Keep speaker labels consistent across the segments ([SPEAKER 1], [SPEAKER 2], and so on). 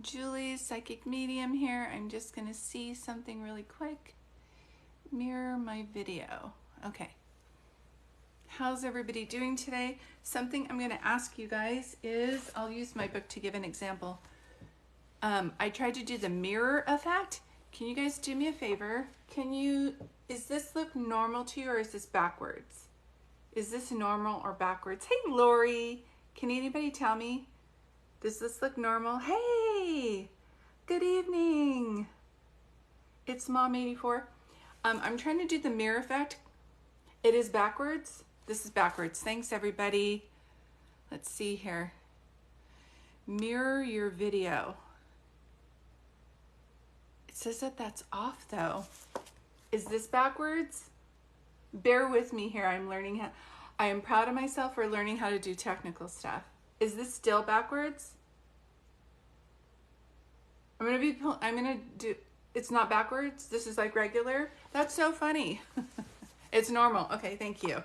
[SPEAKER 1] Julie, psychic medium here. I'm just going to see something really quick. Mirror my video. Okay. How's everybody doing today? Something I'm going to ask you guys is, I'll use my book to give an example. I tried to do the mirror effect. Can you guys do me a favor? Is this look normal to you or is this backwards? Is this normal or backwards? Hey, Lori, can anybody tell me? Does this look normal? Hey, good evening. It's Mom84. I'm trying to do the mirror effect. It is backwards. This is backwards. Thanks, everybody. Let's see here. Mirror your video. It says that that's off, though. Is this backwards? Bear with me here. I am proud of myself for learning how to do technical stuff. Is this still backwards? It's not backwards. This is like regular. That's so funny. It's normal. Okay, thank you.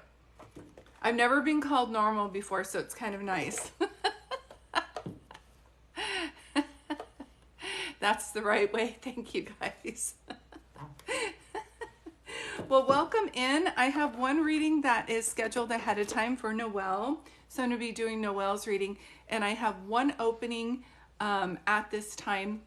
[SPEAKER 1] I've never been called normal before, so it's kind of nice. That's the right way. Thank you, guys. Well, welcome in. I have one reading that is scheduled ahead of time for Noelle. So I'm going to be doing Noelle's reading, and I have one opening at this time.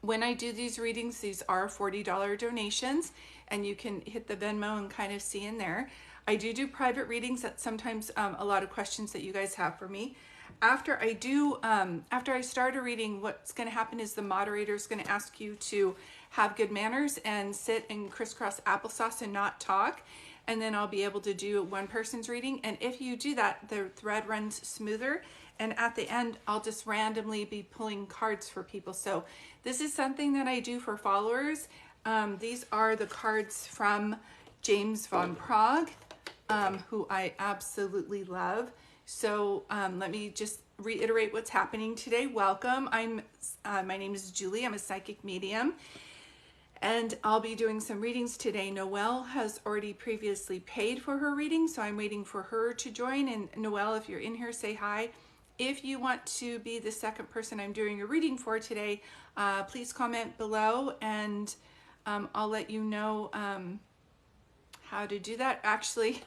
[SPEAKER 1] When I do these readings, these are $40 donations, and you can hit the Venmo and kind of see in there. I do private readings. That's sometimes a lot of questions that you guys have for me. After I start a reading, what's going to happen is the moderator is going to ask you to have good manners and sit and crisscross applesauce and not talk. And then I'll be able to do one person's reading. And if you do that, the thread runs smoother. And at the end, I'll just randomly be pulling cards for people. So this is something that I do for followers. These are the cards from James von Prague, who I absolutely love. So let me just reiterate what's happening today. Welcome. My name is Julie. I'm a psychic medium. And I'll be doing some readings today. Noelle has already previously paid for her reading, so I'm waiting for her to join. And Noelle, if you're in here, say hi. If you want to be the second person I'm doing a reading for today, please comment below, and I'll let you know how to do that. Actually,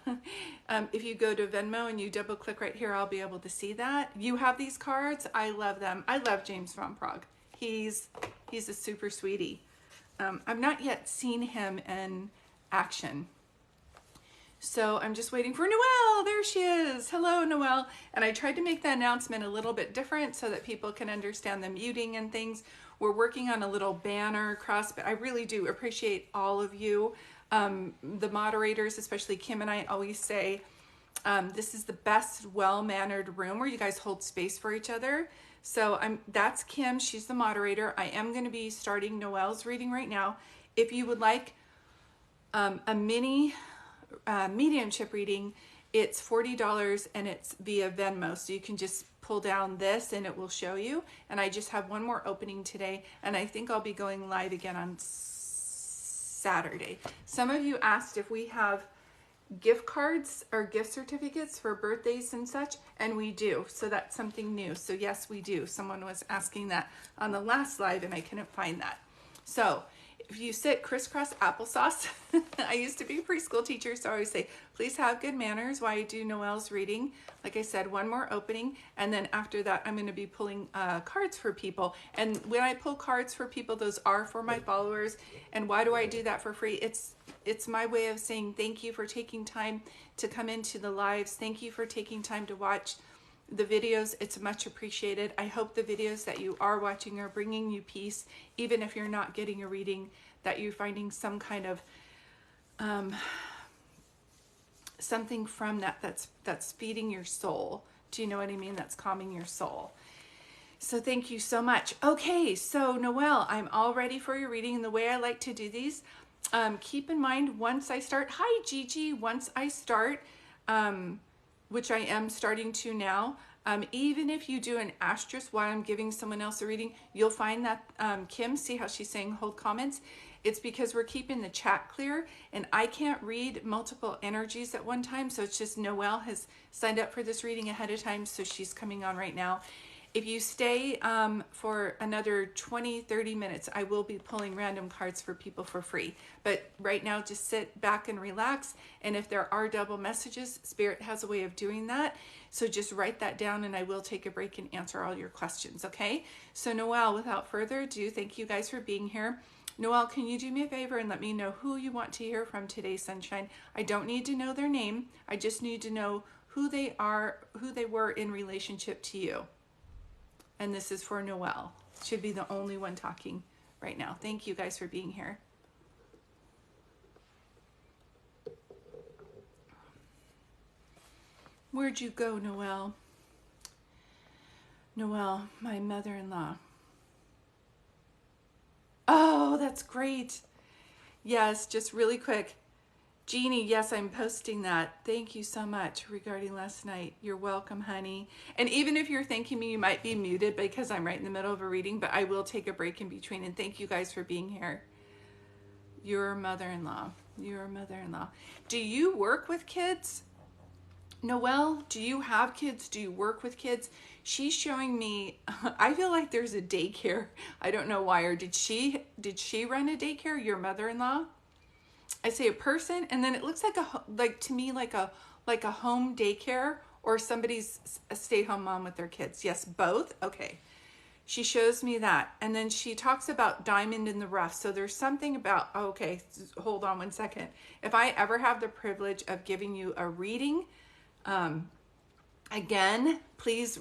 [SPEAKER 1] if you go to Venmo and you double click right here, I'll be able to see that. You have these cards. I love them. I love James von Prague. He's a super sweetie. I've not yet seen him in action. So I'm just waiting for Noelle. There she is. Hello, Noelle. And I tried to make the announcement a little bit different so that people can understand the muting and things. We're working on a little banner across, but I really do appreciate all of you. The moderators, especially Kim and I, always say, this is the best well-mannered room where you guys hold space for each other. So that's Kim. She's the moderator. I am going to be starting Noelle's reading right now. If you would like a mini mediumship reading, it's $40 and it's via Venmo. So you can just pull down this and it will show you. And I just have one more opening today, and I think I'll be going live again on Saturday. Some of you asked if we have gift cards or gift certificates for birthdays and such, and we do. So that's something new. So yes, we do. Someone was asking that on the last live and I couldn't find that. So if you sit crisscross applesauce, I used to be a preschool teacher, so I always say, please have good manners while I do Noelle's reading. Like I said, one more opening, and then after that, I'm going to be pulling cards for people. And when I pull cards for people, those are for my followers. And why do I do that for free? It's my way of saying thank you for taking time to come into the lives. Thank you for taking time to watch the videos. It's much appreciated. I hope the videos that you are watching are bringing you peace, even if you're not getting a reading, that you're finding some kind of something from that's feeding your soul. Do you know what I mean? That's calming your soul. So thank you so much. Okay, so Noelle, I'm all ready for your reading. And the way I like to do these, keep in mind, once I start, hi Gigi, once I start, which I am starting to now, even if you do an asterisk while I'm giving someone else a reading, you'll find that Kim, see how she's saying hold comments? It's because we're keeping the chat clear, and I can't read multiple energies at one time, so it's just Noelle has signed up for this reading ahead of time, so she's coming on right now. If you stay for another 20-30 minutes, I will be pulling random cards for people for free. But right now, just sit back and relax. And if there are double messages, Spirit has a way of doing that. So just write that down and I will take a break and answer all your questions, okay? So Noelle, without further ado, thank you guys for being here. Noelle, can you do me a favor and let me know who you want to hear from today, Sunshine? I don't need to know their name. I just need to know who they are, who they were in relationship to you. And this is for Noelle. Should be the only one talking right now. Thank you guys for being here. Where'd you go, Noelle? Noelle, my mother-in-law. Oh, that's great. Yes, just really quick. Jeannie, yes, I'm posting that. Thank you so much regarding last night. You're welcome, honey. And even if you're thanking me, you might be muted because I'm right in the middle of a reading, but I will take a break in between. And thank you guys for being here. Your mother-in-law. Your mother-in-law. Do you work with kids? Noelle, do you have kids? Do you work with kids? She's showing me, I feel like there's a daycare. I don't know why, or did she run a daycare, your mother-in-law? I say a person, and then it looks like to me like a home daycare or somebody's a stay-home mom with their kids. Yes, both. Okay. She shows me that, and then she talks about diamond in the rough. So there's something about, okay, hold on one second. If I ever have the privilege of giving you a reading, again, please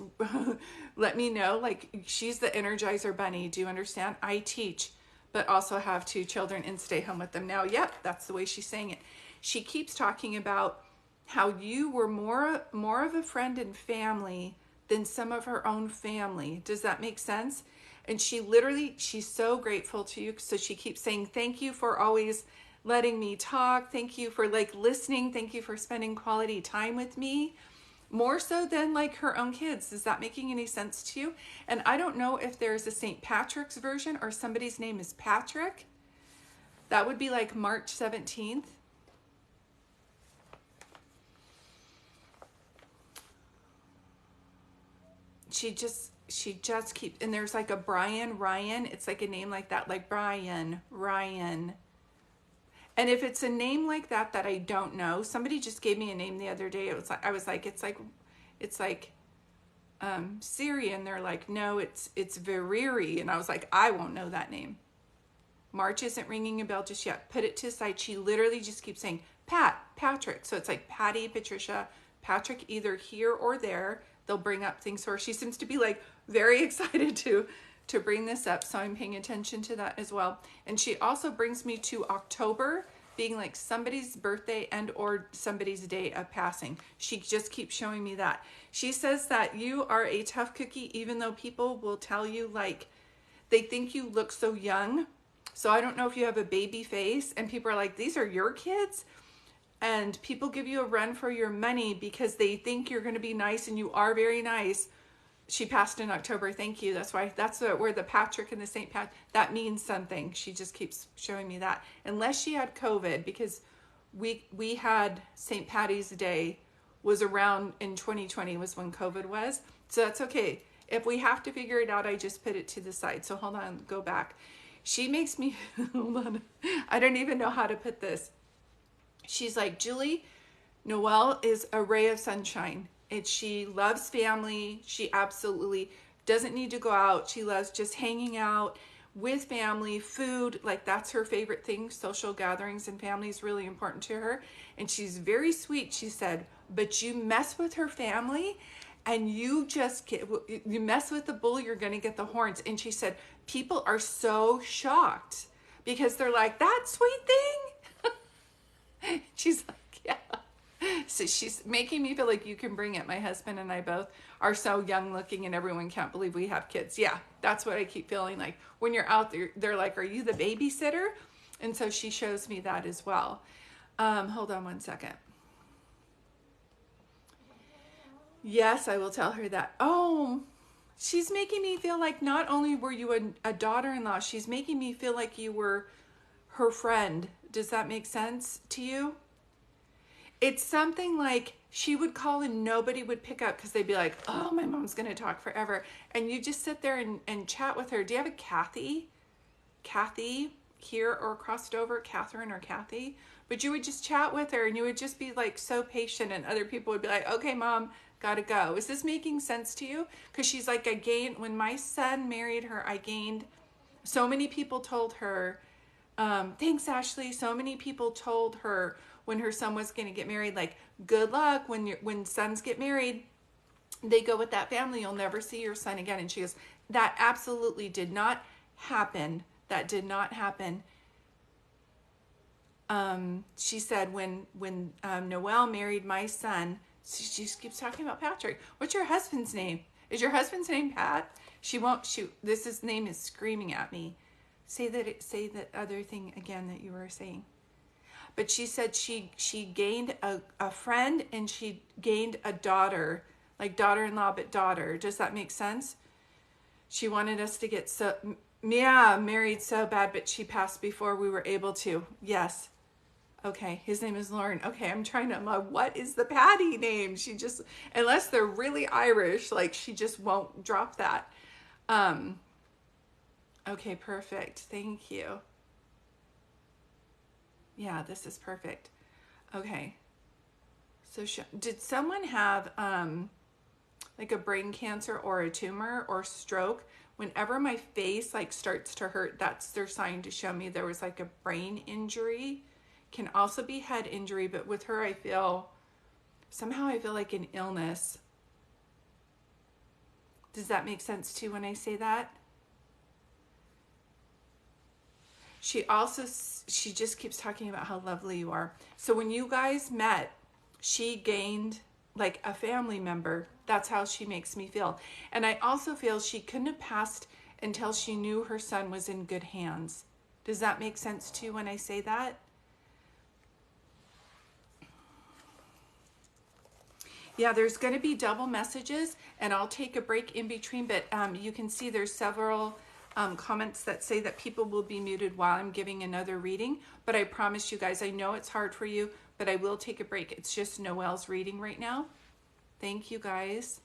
[SPEAKER 1] let me know. Like, she's the Energizer Bunny. Do you understand? I teach, but also have 2 children and stay home with them now. Yep, that's the way she's saying it. She keeps talking about how you were more of a friend and family than some of her own family. Does that make sense? And she's so grateful to you. So she keeps saying, thank you for always letting me talk. Thank you for like listening. Thank you for spending quality time with me. More so than like her own kids. Is that making any sense to you? And I don't know if there's a St. Patrick's version or somebody's name is Patrick. That would be like March 17th. She just keeps, and there's like a Ryan. It's like a name like that, like Ryan. And if it's a name like that I don't know, somebody just gave me a name the other day. I was like, it's like Syrian. They're like, no, it's Veriri. And I was like, I won't know that name. March isn't ringing a bell just yet. Put it to the side. She literally just keeps saying Patrick. So it's like Patty, Patricia, Patrick, either here or there. They'll bring up things for her. She seems to be like very excited to bring this up. So I'm paying attention to that as well. And she also brings me to October being like somebody's birthday and or somebody's day of passing. She just keeps showing me that. She says that you are a tough cookie, even though people will tell you like they think you look so young. So I don't know if you have a baby face and people are like, these are your kids. And people give you a run for your money because they think you're going to be nice, and you are very nice. She passed in October. Thank you. That's where the Patrick and the St. Pat, that means something. She just keeps showing me that. Unless she had COVID, because we had St. Patty's Day was around in 2020 was when COVID was. So that's okay. If we have to figure it out, I just put it to the side. So hold on, go back. She makes me, hold on. I don't even know how to put this. She's like, Julie, Noelle is a ray of sunshine. She loves family. She absolutely doesn't need to go out. She loves just hanging out with family, food. Like that's her favorite thing. Social gatherings and family is really important to her. And she's very sweet. She said, but you mess with her family and you mess with the bull, you're going to get the horns. And she said, people are so shocked because they're like, that sweet thing. She's like, yeah. So she's making me feel like you can bring it. My husband and I both are so young looking and everyone can't believe we have kids. Yeah, that's what I keep feeling like. When you're out there, they're like, are you the babysitter? And so she shows me that as well. Hold on one second. Yes, I will tell her that. Oh, she's making me feel like not only were you a daughter-in-law, she's making me feel like you were her friend. Does that make sense to you? It's something like she would call and nobody would pick up because they'd be like, oh, my mom's going to talk forever. And you just sit there and chat with her. Do you have a Kathy? Kathy here or crossed over, Catherine or Kathy? But you would just chat with her and you would just be like so patient, and other people would be like, okay, mom, gotta go. Is this making sense to you? Because she's like, when my son married her, I gained, so many people told her, thanks, Ashley. So many people told her when her son was going to get married, like, good luck when sons get married, they go with that family. You'll never see your son again. And she goes, that absolutely did not happen. That did not happen. She said when Noelle married my son, she just keeps talking about Patrick. What's your husband's name? Is your husband's name Pat? She won't shoot. His name is screaming at me. Say that other thing again that you were saying. But she said she gained a friend and she gained a daughter, like daughter-in-law, but daughter. Does that make sense? She wanted us to get married so bad, but she passed before we were able to. Yes. Okay, his name is Lauren. Okay, I'm trying to, what is the Patty name? She just, unless they're really Irish, like she just won't drop that. Okay, perfect. Thank you. Yeah, this is perfect. Okay. So did someone have like a brain cancer or a tumor or stroke? Whenever my face like starts to hurt, that's their sign to show me there was like a brain injury. Can also be head injury, but with her I feel like an illness. Does that make sense too when I say that? She just keeps talking about how lovely you are. So when you guys met, she gained like a family member. That's how she makes me feel. And I also feel she couldn't have passed until she knew her son was in good hands. Does that make sense too when I say that? Yeah, there's going to be double messages, and I'll take a break in between, but you can see there's several comments that say that people will be muted while I'm giving another reading, but I promise you guys, I know it's hard for you, but I will take a break. It's just Noelle's reading right now. Thank you guys.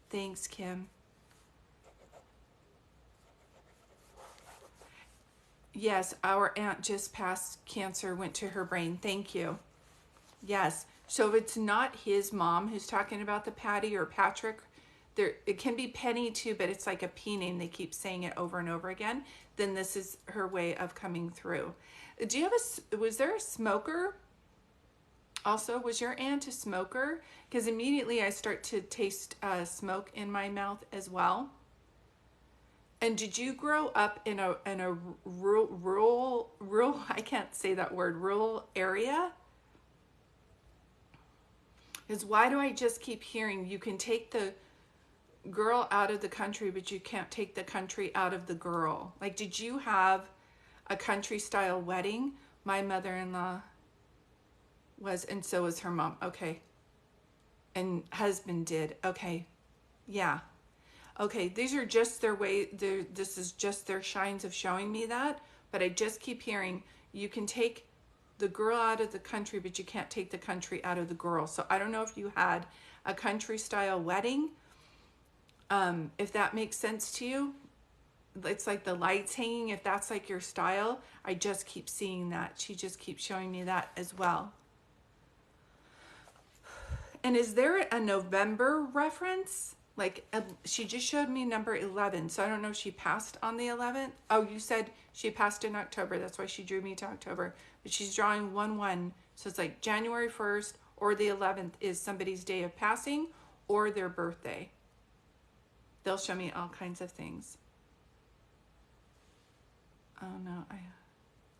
[SPEAKER 1] Thanks, Kim. Yes, our aunt just passed cancer, went to her brain. Thank you. Yes. So if it's not his mom who's talking about the Patty or Patrick, it can be Penny too, but it's like a P name. They keep saying it over and over again. Then this is her way of coming through. Do you have was there a smoker? Also, was your aunt a smoker? Because immediately I start to taste smoke in my mouth as well. And did you grow up in a rural I can't say that word, rural area? Because why do I just keep hearing you can take the girl out of the country, but you can't take the country out of the girl? Like, did you have a country style wedding? My mother-in-law was, and so was her mom. Okay. And husband did. Okay. Yeah. Okay, these are just their way, this is just their shines of showing me that, but I just keep hearing, you can take the girl out of the country, but you can't take the country out of the girl. So I don't know if you had a country style wedding, if that makes sense to you. It's like the lights hanging, if that's like your style. I just keep seeing that. She just keeps showing me that as well. And is there a November reference? Like, she just showed me number 11, so I don't know if she passed on the 11th. Oh, you said she passed in October. That's why she drew me to October. But she's drawing 1-1, so it's like January 1st or the 11th is somebody's day of passing or their birthday. They'll show me all kinds of things. Oh, no.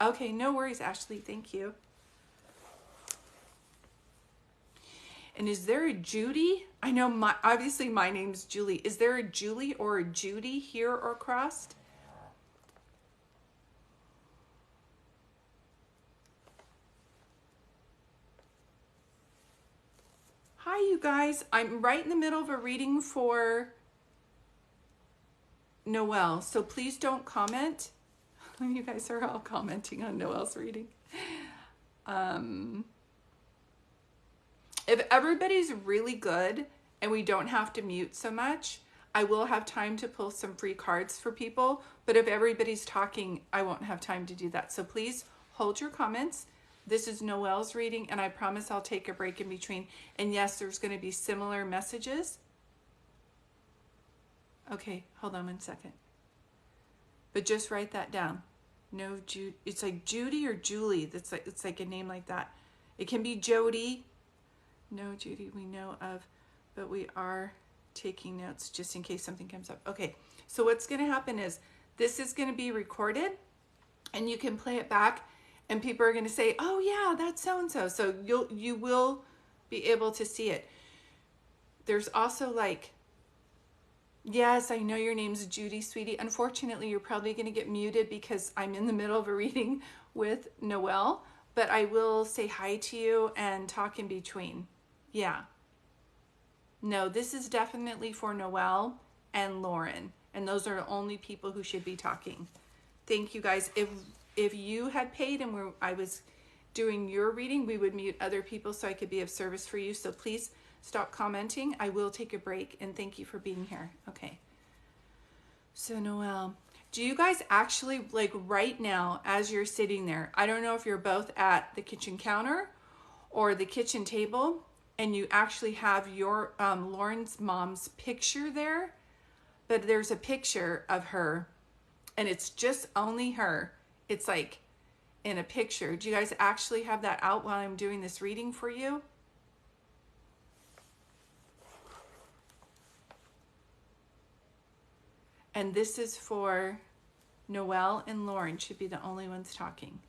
[SPEAKER 1] Okay, no worries, Ashley. Thank you. And is there a Judy? I know obviously my name's Julie. Is there a Julie or a Judy here or crossed? Hi, you guys. I'm right in the middle of a reading for Noelle, so please don't comment. You guys are all commenting on Noelle's reading. If everybody's really good and we don't have to mute so much, I will have time to pull some free cards for people. But if everybody's talking, I won't have time to do that. So please hold your comments. This is Noelle's reading, and I promise I'll take a break in between. And yes, there's going to be similar messages. Okay, hold on one second. But just write that down. No, Jude. It's like Judy or Julie. It's like a name like that. It can be Jody. No, Judy, we know of, but we are taking notes just in case something comes up. Okay, so what's going to happen is this is going to be recorded, and you can play it back, and people are going to say, "Oh yeah, that's so and so." So you will be able to see it. There's also like, yes, I know your name's Judy, sweetie. Unfortunately, you're probably going to get muted because I'm in the middle of a reading with Noelle, but I will say hi to you and talk in between. Yeah. No, this is definitely for Noelle and Lauren, and those are the only people who should be talking. Thank you guys. If you had paid and I was doing your reading, we would mute other people so I could be of service for you. So please stop commenting. I will take a break, and thank you for being here. Okay. So Noelle, do you guys actually, like right now as you're sitting there, I don't know if you're both at the kitchen counter or the kitchen table, and you actually have your Lauren's mom's picture there, but there's a picture of her, and it's just only her. It's like in a picture. Do you guys actually have that out while I'm doing this reading for you? And this is for Noelle and Lauren, should be the only ones talking.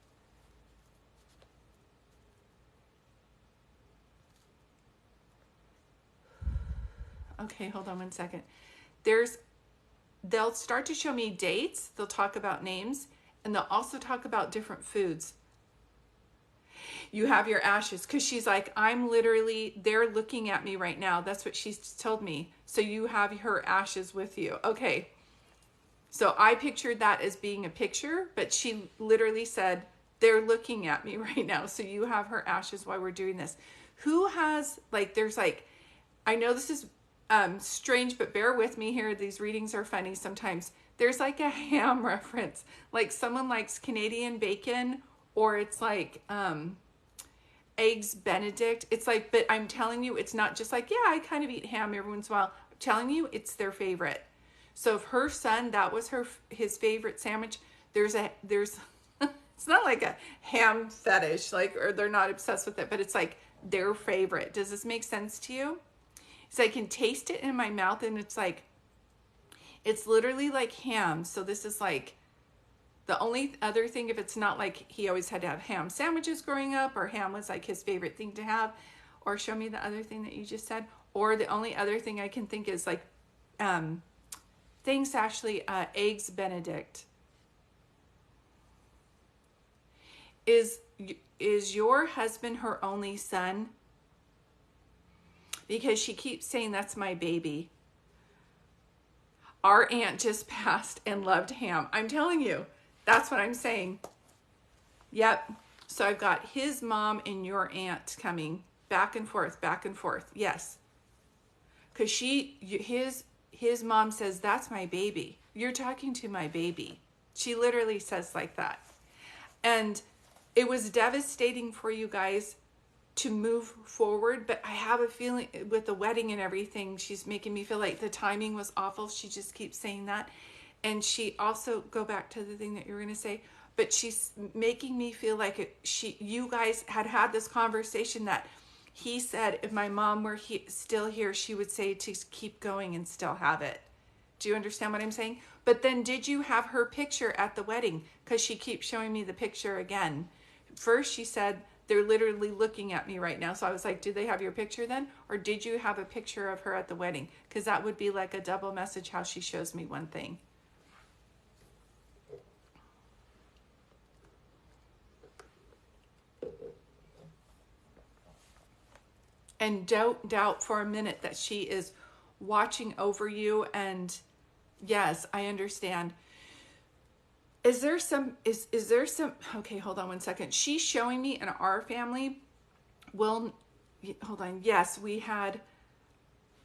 [SPEAKER 1] Okay, hold on one second. They'll start to show me dates. They'll talk about names, and they'll also talk about different foods. You have your ashes, because she's like, they're looking at me right now. That's what she's told me. So you have her ashes with you. Okay. So I pictured that as being a picture, but she literally said, they're looking at me right now. So you have her ashes while we're doing this. Who has, I know this is strange, but bear with me here. These readings are funny sometimes. There's like a ham reference, like someone likes Canadian bacon, or it's like eggs Benedict. It's like, but I'm telling you, it's not just like, yeah, I kind of eat ham every once in a while. I'm telling you, it's their favorite. So if her son, that was his favorite sandwich, there's it's not like a ham fetish, or they're not obsessed with it, but it's like their favorite. Does this make sense to you? So I can taste it in my mouth, and it's literally like ham. So this is like the only other thing, if it's not like he always had to have ham sandwiches growing up, or ham was like his favorite thing to have, or show me the other thing that you just said, or the only other thing I can think is like, thanks Ashley, eggs Benedict. Is your husband her only son? Because she keeps saying, that's my baby. Our aunt just passed and loved ham. I'm telling you, that's what I'm saying. Yep. So I've got his mom and your aunt coming back and forth, back and forth. Yes. Because his mom says, that's my baby. You're talking to my baby. She literally says like that. And it was devastating for you guys to move forward, but I have a feeling with the wedding and everything, she's making me feel like the timing was awful. She just keeps saying that. And she also, go back to the thing that you were going to say, but she's making me feel like you guys had this conversation that he said, if my mom were still here, she would say to keep going and still have it. Do you understand what I'm saying? But then did you have her picture at the wedding? Because she keeps showing me the picture again. First she said, they're literally looking at me right now. So I was like, did they have your picture then? Or did you have a picture of her at the wedding? Because that would be like a double message how she shows me one thing. And don't doubt for a minute that she is watching over you. And yes, I understand. Is there some, is there some, okay, hold on one second. She's showing me in our family, well, hold on. Yes, we had,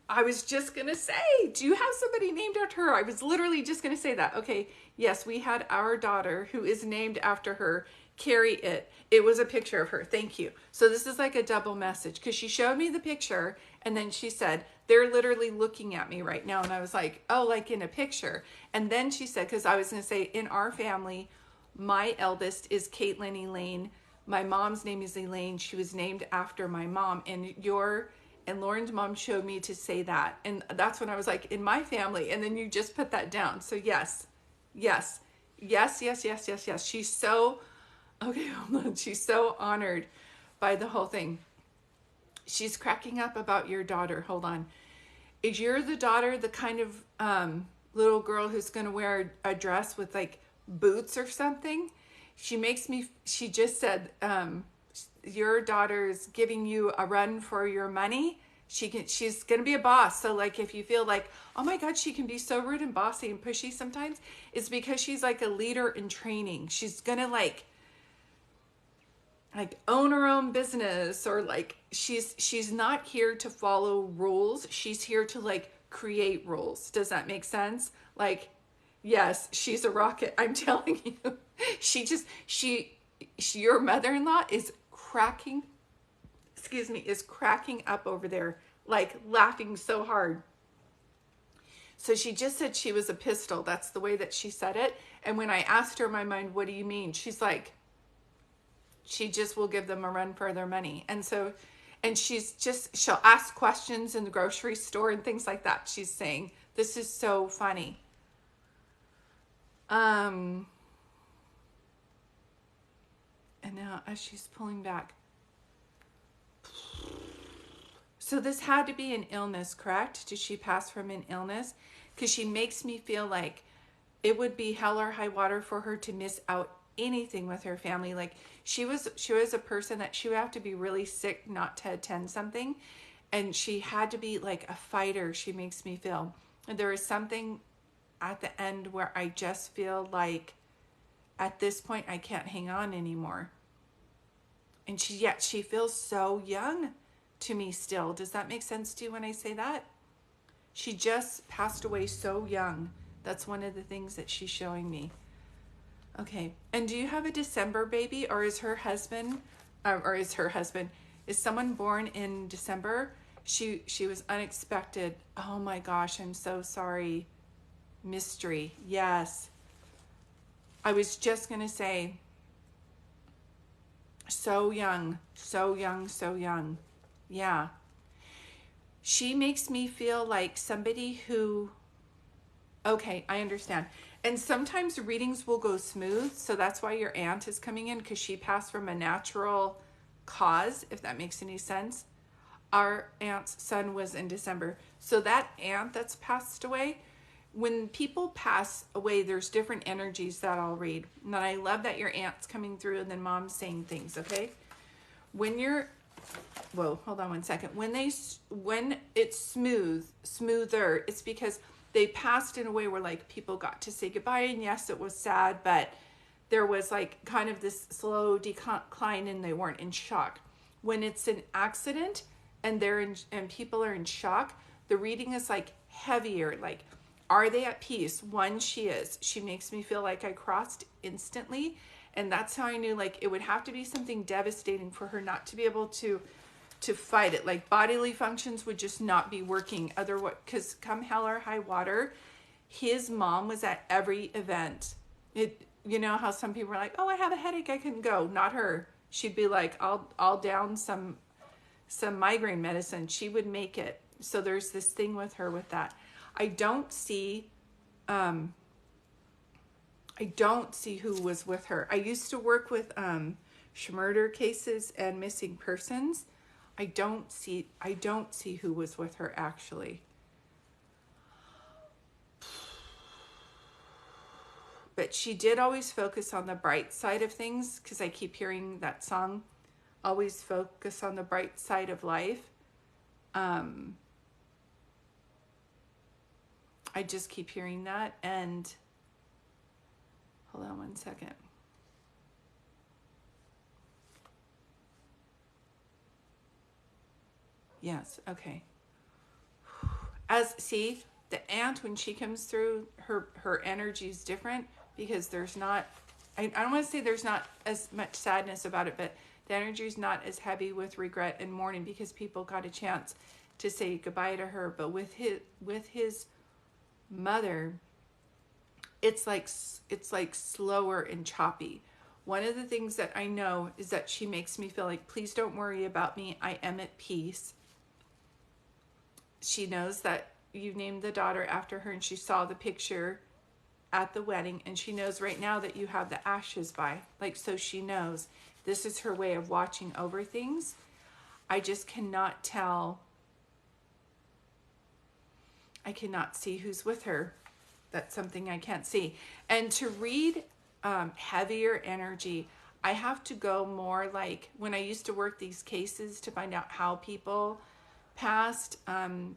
[SPEAKER 1] I was just going to say, do you have somebody named after her? I was literally just going to say that. Okay, yes, we had our daughter who is named after her carry it. It was a picture of her. Thank you. So this is like a double message because she showed me the picture and then she said, they're literally looking at me right now. And I was like, oh, like in a picture. And then she said, because I was going to say in our family, my eldest is Caitlin Elaine. My mom's name is Elaine. She was named after my mom. And Lauren's mom showed me to say that. And that's when I was like, in my family. And then you just put that down. So yes, yes, yes, yes, yes, yes, yes. She's so, okay, hold on. She's so honored by the whole thing. She's cracking up about your daughter. Hold on. Is your the daughter the kind of little girl who's going to wear a dress with like boots or something? She just said, your daughter's giving you a run for your money. She's going to be a boss. So like, if you feel like, oh my God, she can be so rude and bossy and pushy sometimes, it's because she's like a leader in training. She's going to like own her own business, or like she's not here to follow rules. She's here to like create rules. Does that make sense? Like, yes, she's a rocket. I'm telling you. Your mother-in-law is cracking up over there, like laughing so hard. So she just said she was a pistol. That's the way that she said it. And when I asked her in my mind, what do you mean? She's like, she just will give them a run for their money. And so, and she'll ask questions in the grocery store and things like that. She's saying, this is so funny. And now as she's pulling back. So this had to be an illness, correct? Did she pass from an illness? Because she makes me feel like it would be hell or high water for her to miss out anything with her family. Like she was a person that she would have to be really sick not to attend something. And she had to be like a fighter, she makes me feel. And there is something at the end where I just feel like at this point I can't hang on anymore. And she feels so young to me still. Does that make sense to you when I say that? She just passed away so young. That's one of the things that she's showing me. Okay. And do you have a December baby, or is someone born in December? She was unexpected. Oh my gosh, I'm so sorry. Mystery. Yes. I was just going to say, so young, so young, so young. Yeah. She makes me feel like somebody who, okay, I understand. And sometimes readings will go smooth. So that's why your aunt is coming in, because she passed from a natural cause, if that makes any sense. Our aunt's son was in December. So that aunt that's passed away, when people pass away, there's different energies that I'll read. And I love that your aunt's coming through and then mom's saying things, okay? Whoa, hold on one second. When it's smoother, it's because they passed in a way where like people got to say goodbye, and yes, it was sad, but there was like kind of this slow decline and they weren't in shock. When it's an accident and people are in shock, the reading is like heavier. Like, are they at peace? One, she is. She makes me feel like I crossed instantly, and that's how I knew like it would have to be something devastating for her not to be able to fight it. Like bodily functions would just not be working. Otherwise, because come hell or high water, his mom was at every event. You know how some people are like, oh, I have a headache, I couldn't go. Not her. She'd be like, I'll down some migraine medicine. She would make it. So there's this thing with her with that. I don't see who was with her. I used to work with murder cases and missing persons. I don't see who was with her actually. But she did always focus on the bright side of things, because I keep hearing that song, always focus on the bright side of life. I just keep hearing that. And Hold on one second. Yes, okay. See, the aunt, when she comes through, her energy is different because there's not, I don't want to say there's not as much sadness about it, but the energy is not as heavy with regret and mourning because people got a chance to say goodbye to her. But with his mother, it's like slower and choppy. One of the things that I know is that she makes me feel like, please don't worry about me. I am at peace. She knows that you named the daughter after her, and she saw the picture at the wedding, and she knows right now that you have the ashes by. Like, so she knows this is her way of watching over things. I just cannot tell. I cannot see who's with her. That's something I can't see. And to read heavier energy, I have to go more like when I used to work these cases to find out how people passed,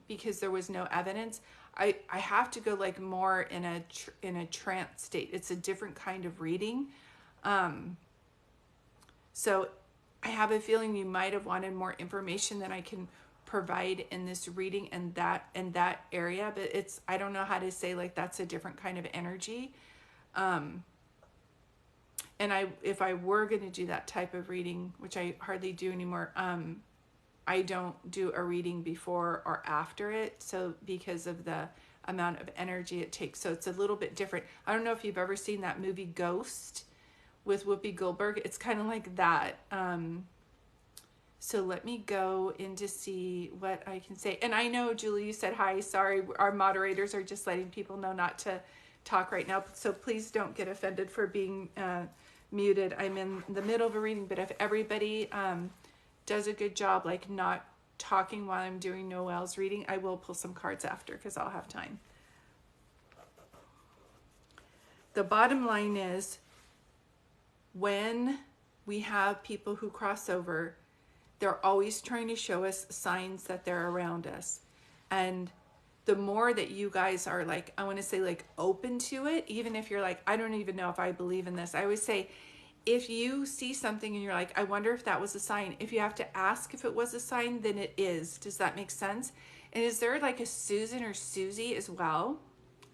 [SPEAKER 1] because there was no evidence. I have to go like more in a trance state. It's a different kind of reading. So I have a feeling you might have wanted more information than I can provide in this reading and that area, but I don't know how to say, like, that's a different kind of energy. And if I were going to do that type of reading, which I hardly do anymore, I don't do a reading before or after it. So because of the amount of energy it takes. So it's a little bit different. I don't know if you've ever seen that movie Ghost with Whoopi Goldberg. It's kind of like that. So let me go in to see what I can say. And I know, Julie, you said hi. Sorry, our moderators are just letting people know not to talk right now. So please don't get offended for being muted. I'm in the middle of a reading, but if everybody does a good job, like not talking while I'm doing Noelle's reading, I will pull some cards after because I'll have time. The bottom line is, when we have people who cross over, they're always trying to show us signs that they're around us. And the more that you guys are, like, I want to say, like, open to it, even if you're like, I don't even know if I believe in this. I always say, if you see something and you're like, I wonder if that was a sign, if you have to ask if it was a sign, then it is. Does that make sense? And is there like a Susan or Susie as well,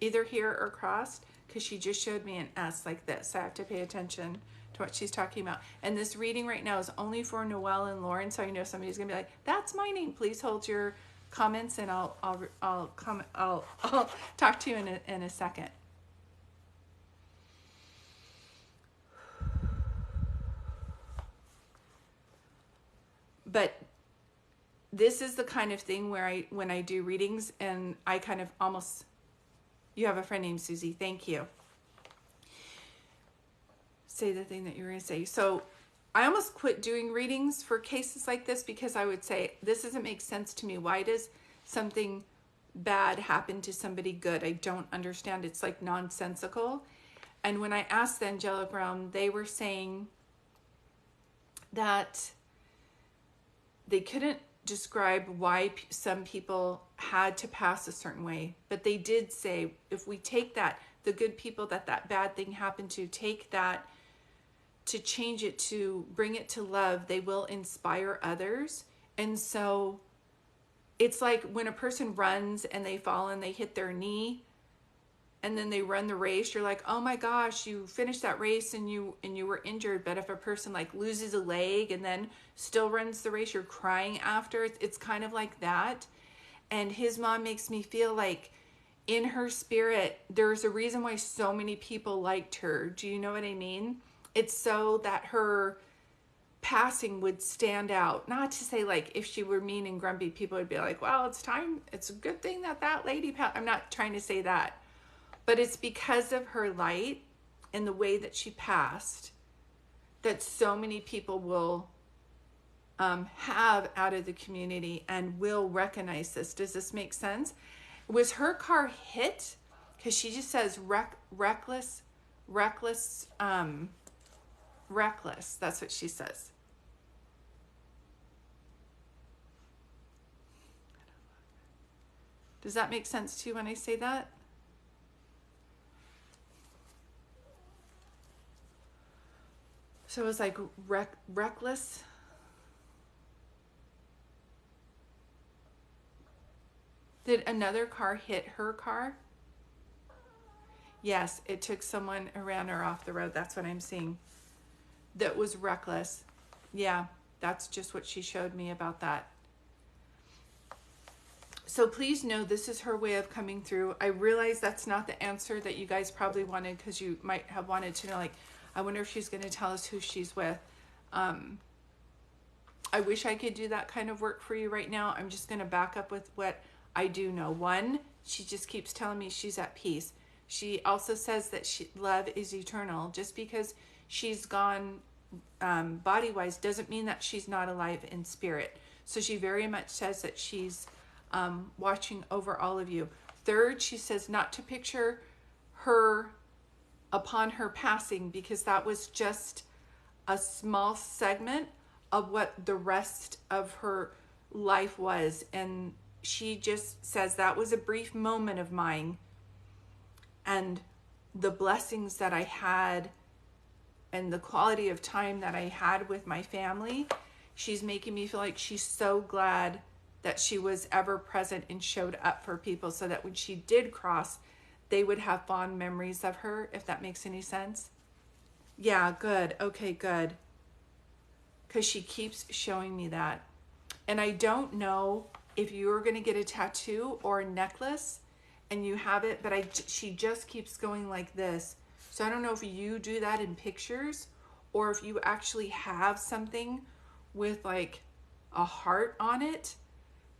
[SPEAKER 1] either here or crossed? Because she just showed me an S like this. I have to pay attention to what she's talking about. And this reading right now is only for Noelle and Lauren, so I know somebody's gonna be like, that's my name. Please hold your comments, and I'll talk to you in a second. But this is the kind of thing where when I do readings, and I kind of almost, you have a friend named Susie, thank you. Say the thing that you were going to say. So I almost quit doing readings for cases like this because I would say, this doesn't make sense to me. Why does something bad happen to somebody good? I don't understand. It's like nonsensical. And when I asked the angelic realm, they were saying that they couldn't describe why some people had to pass a certain way, but they did say, if we take that, the good people that bad thing happened to, take that to change it, to bring it to love, they will inspire others. And so it's like when a person runs and they fall and they hit their knee, and then they run the race, you're like, oh my gosh, you finished that race and you were injured. But if a person like loses a leg and then still runs the race, you're crying after. It's kind of like that. And his mom makes me feel like in her spirit, there's a reason why so many people liked her. Do you know what I mean? It's so that her passing would stand out. Not to say like if she were mean and grumpy, people would be like, well, it's time. It's a good thing that lady passed. I'm not trying to say that. But it's because of her light and the way that she passed that so many people will have out of the community and will recognize this. Does this make sense? Was her car hit? Because she just says reckless. That's what she says. Does that make sense to you when I say that? So it was like reckless. Did another car hit her car? Yes, it took someone around or off the road. That's what I'm seeing. That was reckless. Yeah, that's just what she showed me about that. So please know this is her way of coming through. I realize that's not the answer that you guys probably wanted, because you might have wanted to know, like, I wonder if she's going to tell us who she's with. I wish I could do that kind of work for you right now. I'm just going to back up with what I do know. One, she just keeps telling me she's at peace. She also says that love is eternal. Just because she's gone body-wise doesn't mean that she's not alive in spirit. So she very much says that she's watching over all of you. Third, she says not to picture her upon her passing, because that was just a small segment of what the rest of her life was. And she just says that was a brief moment of mine, and the blessings that I had and the quality of time that I had with my family, she's making me feel like she's so glad that she was ever present and showed up for people, so that when she did cross, they would have fond memories of her, if that makes any sense. Yeah, good. Okay, good. Because she keeps showing me that. And I don't know if you're going to get a tattoo or a necklace and you have it, but she just keeps going like this. So I don't know if you do that in pictures, or if you actually have something with like a heart on it,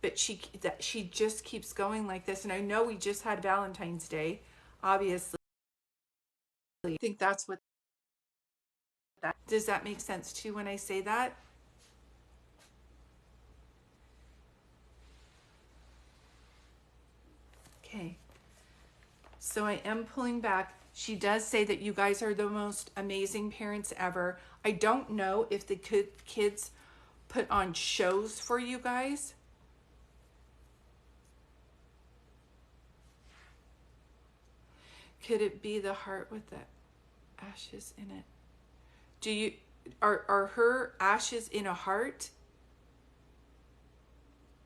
[SPEAKER 1] but she just keeps going like this. And I know we just had Valentine's Day, obviously. I think that's what does that make sense too when I say that? Okay. So I am pulling back. She does say that you guys are the most amazing parents ever. I don't know if the kids put on shows for you guys. Could it be the heart with the ashes in it? Do you are her ashes in a heart?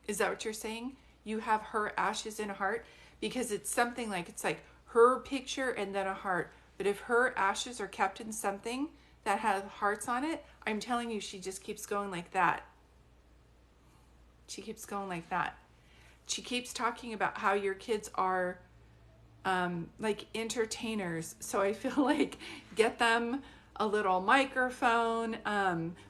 [SPEAKER 1] Is that what you're saying? You have her ashes in a heart? Because it's something like, it's like her picture and then a heart. But if her ashes are kept in something that has hearts on it, I'm telling you, she just keeps going like that. She keeps going like that. She keeps talking about how your kids are like entertainers. So I feel like get them a little microphone.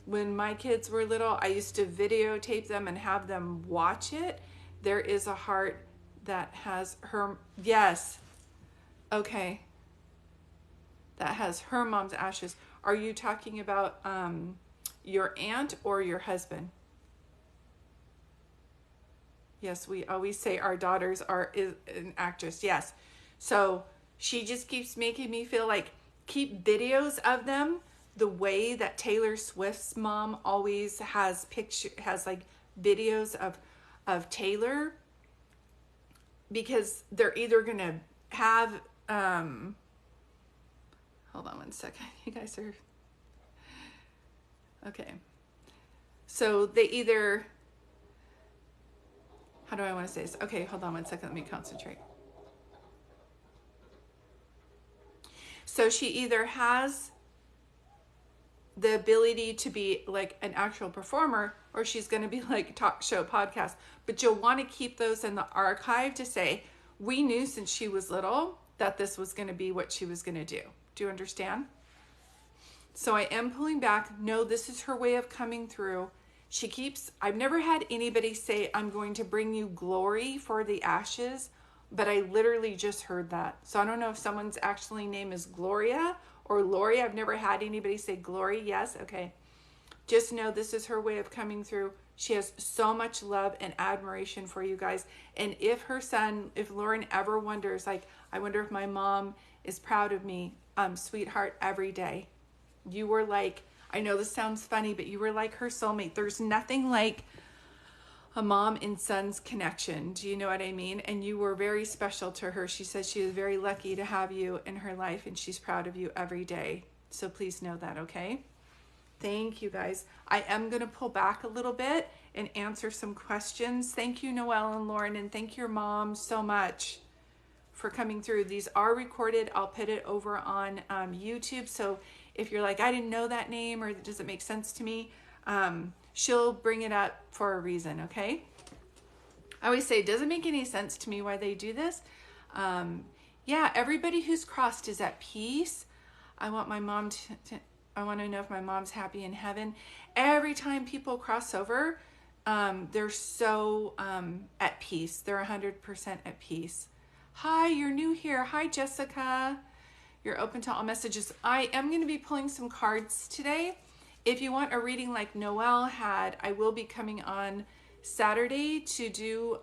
[SPEAKER 1] When my kids were little, I used to videotape them and have them watch it. There is a heart that has her, yes, okay, that has her mom's ashes. Are you talking about your aunt or your husband? Yes, we always say our daughters is an actress. Yes. So she just keeps making me feel like, keep videos of them the way that Taylor Swift's mom always has like videos of Taylor, because they're either gonna have hold on one second, you guys are okay. So they either, how do I want to say this? Okay, hold on one second, let me concentrate. So she either has the ability to be like an actual performer, or she's going to be like talk show podcast. But you'll want to keep those in the archive to say, we knew since she was little that this was going to be what she was going to do. Do you understand? So I am pulling back. No, this is her way of coming through. She keeps, I've never had anybody say, I'm going to bring you glory for the ashes, but I literally just heard that. So I don't know if someone's actually name is Gloria or Lori. I've never had anybody say glory. Yes. Okay. Just know this is her way of coming through. She has so much love and admiration for you guys. And if her son, if Lauren ever wonders, like, I wonder if my mom is proud of me, sweetheart, every day. You were like, I know this sounds funny, but you were like her soulmate. There's nothing like a mom and son's connection. Do you know what I mean? And you were very special to her. She says she is very lucky to have you in her life, and she's proud of you every day. So please know that, okay? Thank you, guys. I am going to pull back a little bit and answer some questions. Thank you, Noelle and Lauren, and thank your mom so much for coming through. These are recorded. I'll put it over on YouTube. So if you're like, I didn't know that name, or it doesn't make sense to me, she'll bring it up for a reason, okay? I always say, it doesn't make any sense to me why they do this. Yeah, everybody who's crossed is at peace. I want my mom I want to know if my mom's happy in heaven. Every time people cross over, they're so at peace. They're 100% at peace. Hi, you're new here. Hi, Jessica. You're open to all messages. I am going to be pulling some cards today. If you want a reading like Noelle had, I will be coming on Saturday to do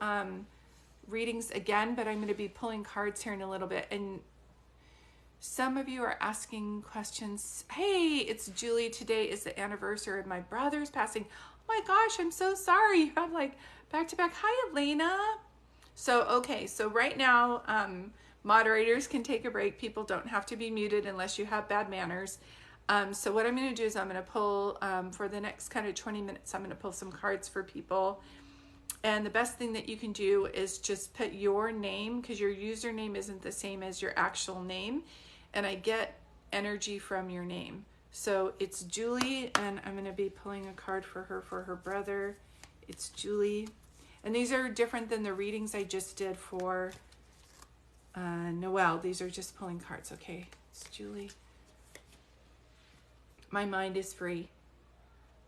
[SPEAKER 1] readings again, but I'm going to be pulling cards here in a little bit. And some of you are asking questions. Hey, it's Julie. Today is the anniversary of my brother's passing. Oh my gosh, I'm so sorry. I'm like back to back. Hi, Elena. So, okay, so right now, moderators can take a break. People don't have to be muted unless you have bad manners. So what I'm going to do is I'm going to pull, for the next kind of 20 minutes, I'm going to pull some cards for people. And the best thing that you can do is just put your name, because your username isn't the same as your actual name. And I get energy from your name. So it's Julie, and I'm going to be pulling a card for her brother. It's Julie. And these are different than the readings I just did for Noelle. These are just pulling cards. Okay, it's Julie. My mind is free.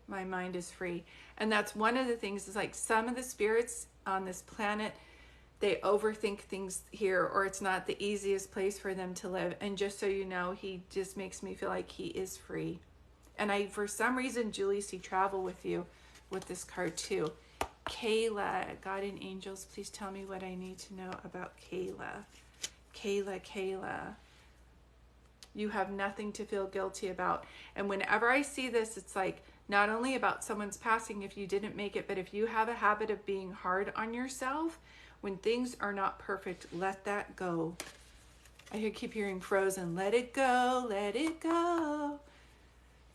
[SPEAKER 1] My mind is free. And that's one of the things, is like some of the spirits on this planet, they overthink things here, or it's not the easiest place for them to live. And just so you know, he just makes me feel like he is free. And I, for some reason, Julie, see travel with you with this card too. Kayla, God and angels, please tell me what I need to know about Kayla. Kayla. You have nothing to feel guilty about. And whenever I see this, it's like not only about someone's passing if you didn't make it, but if you have a habit of being hard on yourself, when things are not perfect, let that go. I keep hearing Frozen. Let it go, let it go.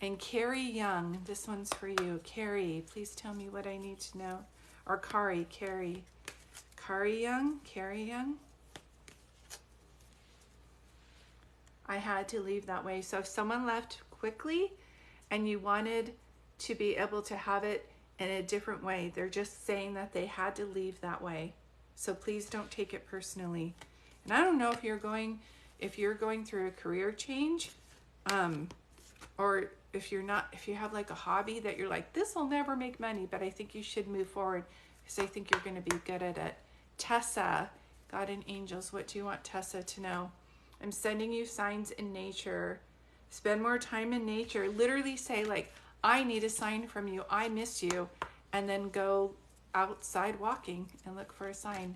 [SPEAKER 1] And Carrie Young, this one's for you. Carrie, please tell me what I need to know. Or Carrie Young. I had to leave that way. So if someone left quickly and you wanted to be able to have it in a different way, they're just saying that they had to leave that way. So please don't take it personally. And I don't know if you're going through a career change, or if you have like a hobby that you're like, this will never make money, but I think you should move forward because I think you're going to be good at it. Tessa, God and angels, what do you want Tessa to know? I'm sending you signs in nature. Spend more time in nature. Literally say like, I need a sign from you. I miss you. And then go outside walking and look for a sign.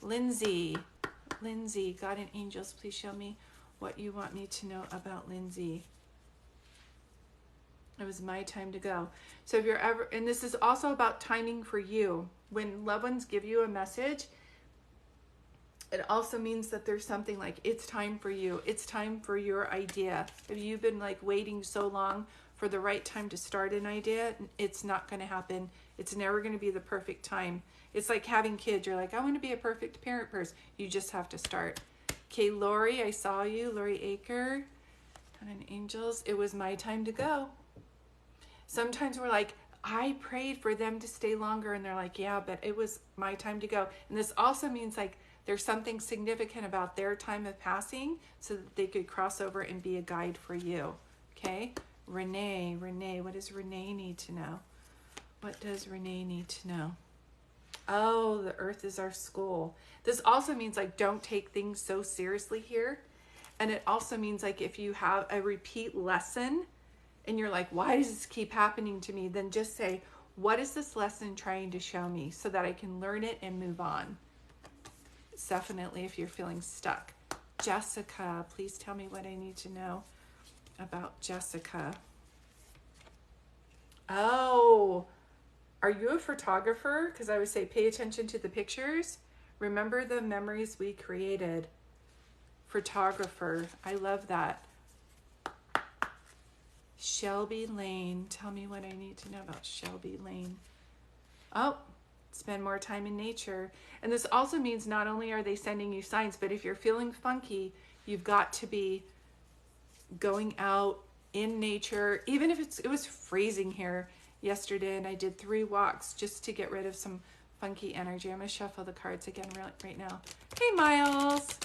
[SPEAKER 1] Lindsay, God and angels, please show me what you want me to know about Lindsay. It was my time to go. So if you're ever, and this is also about timing for you. When loved ones give you a message, it also means that there's something like, it's time for you. It's time for your idea. If you've been like waiting so long for the right time to start an idea, it's not going to happen. It's never going to be the perfect time. It's like having kids. You're like, I want to be a perfect parent person. You just have to start. Okay, Lori, I saw you. Lori Aker and angels. It was my time to go. Sometimes we're like, I prayed for them to stay longer. And they're like, yeah, but it was my time to go. And this also means like there's something significant about their time of passing so that they could cross over and be a guide for you. Okay? Renee, what does Renee need to know? What does Renee need to know? Oh, the earth is our school. This also means like, don't take things so seriously here. And it also means like, if you have a repeat lesson and you're like, why does this keep happening to me? Then just say, what is this lesson trying to show me so that I can learn it and move on? It's definitely if you're feeling stuck. Jessica, please tell me what I need to know about Jessica. Oh, are you a photographer? Because I would say pay attention to the pictures. Remember the memories we created. Photographer, I love that. Shelby Lane. Tell me what I need to know about Shelby Lane. Oh, spend more time in nature. And this also means not only are they sending you signs, but if you're feeling funky, you've got to be going out in nature. Even if it was freezing here yesterday and I did 3 walks just to get rid of some funky energy. I'm going to shuffle the cards again right now. Hey, Miles.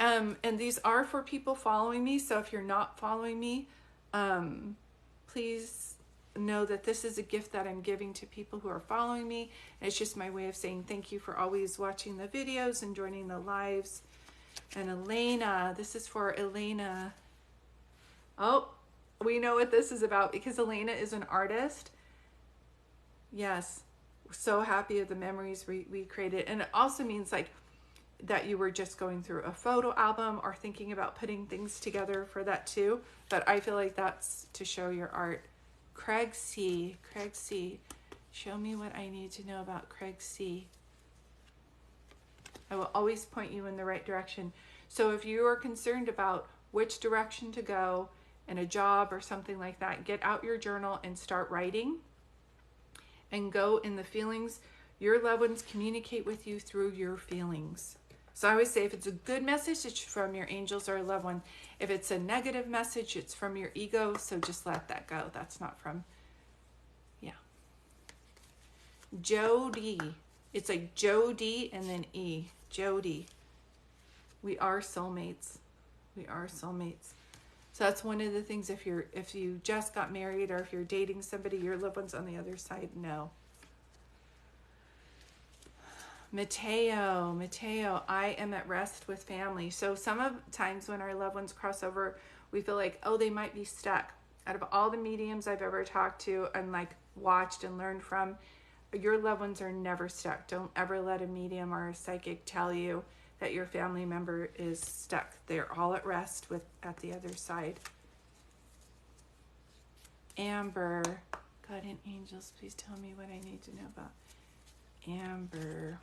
[SPEAKER 1] And these are for people following me. So if you're not following me, please know that this is a gift that I'm giving to people who are following me. And it's just my way of saying thank you for always watching the videos and joining the lives. And Elena, this is for Elena. Oh, we know what this is about because Elena is an artist. Yes, we're so happy of the memories we created. And it also means like that you were just going through a photo album or thinking about putting things together for that too. But I feel like that's to show your art. Craig C. Craig C. Show me what I need to know about Craig C. I will always point you in the right direction. So if you are concerned about which direction to go in a job or something like that, get out your journal and start writing and go in the feelings. Your loved ones communicate with you through your feelings. So I always say if it's a good message, it's from your angels or a loved one. If it's a negative message, it's from your ego. So just let that go. That's not from, yeah. Jody. It's like Jody and then E. Jody. We are soulmates. We are soulmates. So that's one of the things if you just got married or if you're dating somebody, your loved one's on the other side, no. Mateo, I am at rest with family. So some of times when our loved ones cross over, we feel like, oh, they might be stuck. Out of all the mediums I've ever talked to and like watched and learned from, your loved ones are never stuck. Don't ever let a medium or a psychic tell you that your family member is stuck. They're all at rest at the other side. Amber, God and angels, please tell me what I need to know about Amber.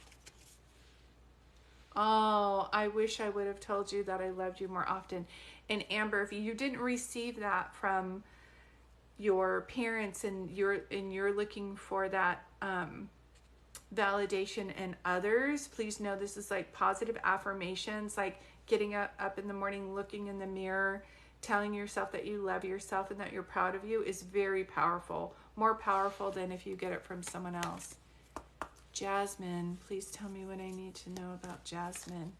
[SPEAKER 1] Oh, I wish I would have told you that I loved you more often. And Amber, if you didn't receive that from your parents and you're looking for that validation in others, please know this is like positive affirmations, like getting up in the morning, looking in the mirror, telling yourself that you love yourself and that you're proud of you is very powerful, more powerful than if you get it from someone else. Jasmine, please tell me what I need to know about Jasmine.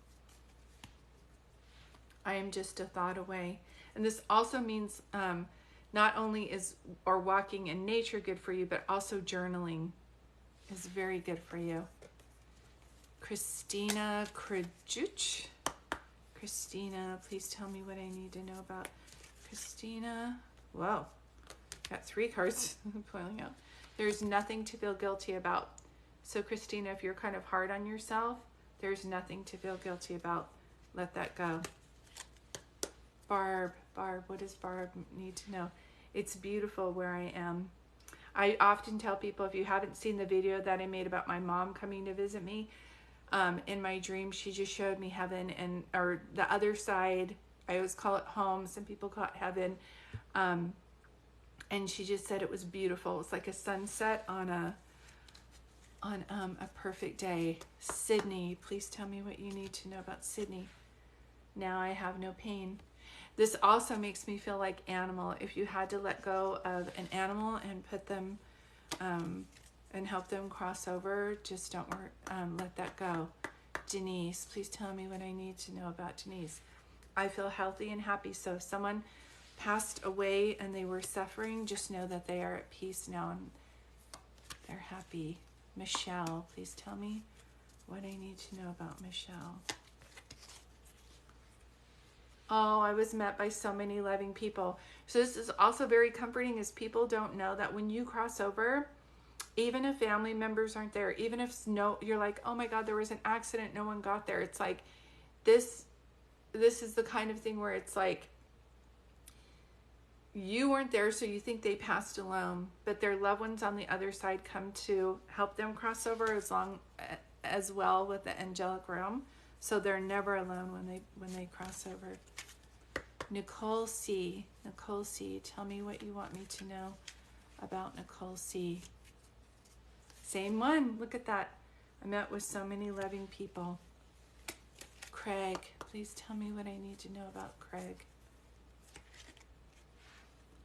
[SPEAKER 1] I am just a thought away. And this also means not only is or walking in nature good for you, but also journaling is very good for you. Christina Krajuch. Christina, please tell me what I need to know about Christina. Whoa, got 3 cards pulling out. There's nothing to feel guilty about. So Christina, if you're kind of hard on yourself, there's nothing to feel guilty about. Let that go. Barb, what does Barb need to know? It's beautiful where I am. I often tell people, if you haven't seen the video that I made about my mom coming to visit me, in my dream, she just showed me heaven or the other side. I always call it home. Some people call it heaven. And she just said it was beautiful. It's like a sunset on a perfect day. Sydney, please tell me what you need to know about Sydney. Now I have no pain. This also makes me feel like animal. If you had to let go of an animal and put them and help them cross over, just don't let that go. Denise, please tell me what I need to know about Denise. I feel healthy and happy. So if someone passed away and they were suffering, just know that they are at peace now and they're happy. Michelle, please tell me what I need to know about Michelle. Oh, I was met by so many loving people. So this is also very comforting, as people don't know that when you cross over, even if family members aren't there, even if you're like, oh my God, there was an accident, no one got there. It's like this is the kind of thing where it's like you weren't there, so you think they passed alone, but their loved ones on the other side come to help them cross over as well with the angelic realm. So they're never alone when they cross over. Nicole C. Nicole C. Tell me what you want me to know about Nicole C. Same one. Look at that. I met with so many loving people. Craig. Please tell me what I need to know about Craig.